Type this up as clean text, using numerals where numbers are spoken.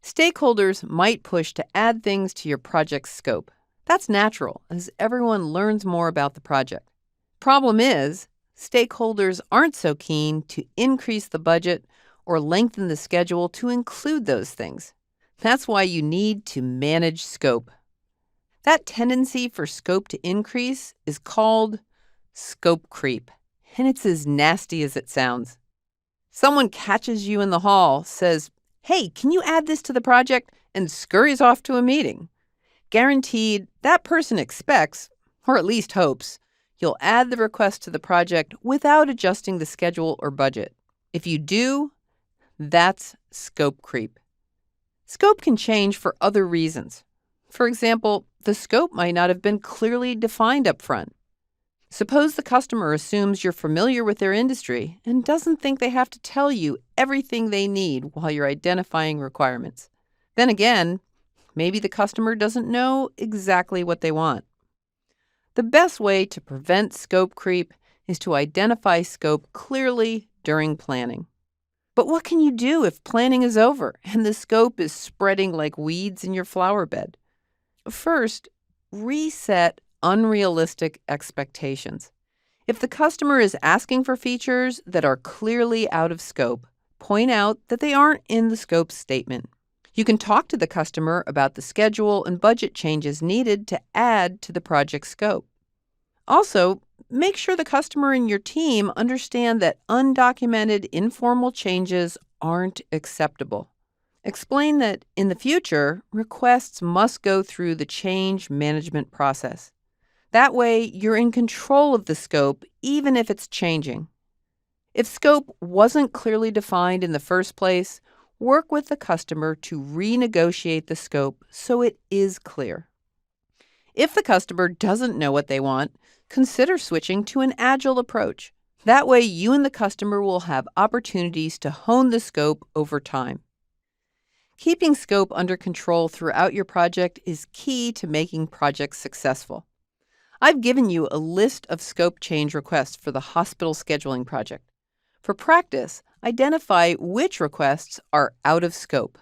Stakeholders might push to add things to your project's scope. That's natural, as everyone learns more about the project. Problem is, stakeholders aren't so keen to increase the budget or lengthen the schedule to include those things. That's why you need to manage scope. That tendency for scope to increase is called scope creep, and it's as nasty as it sounds. Someone catches you in the hall, says, "Hey, can you add this to the project?" and scurries off to a meeting. Guaranteed, that person expects, or at least hopes, you'll add the request to the project without adjusting the schedule or budget. If you do, that's scope creep. Scope can change for other reasons. For example, the scope might not have been clearly defined up front. Suppose the customer assumes you're familiar with their industry and doesn't think they have to tell you everything they need while you're identifying requirements. Then again, maybe the customer doesn't know exactly what they want. The best way to prevent scope creep is to identify scope clearly during planning. But what can you do if planning is over and the scope is spreading like weeds in your flower bed? First, reset unrealistic expectations. If the customer is asking for features that are clearly out of scope, point out that they aren't in the scope statement. You can talk to the customer about the schedule and budget changes needed to add to the project scope. Also, make sure the customer and your team understand that undocumented, informal changes aren't acceptable. Explain that in the future, requests must go through the change management process. That way, you're in control of the scope, even if it's changing. If scope wasn't clearly defined in the first place, work with the customer to renegotiate the scope so it is clear. If the customer doesn't know what they want, consider switching to an agile approach. That way, you and the customer will have opportunities to hone the scope over time. Keeping scope under control throughout your project is key to making projects successful. I've given you a list of scope change requests for the hospital scheduling project. For practice, identify which requests are out of scope.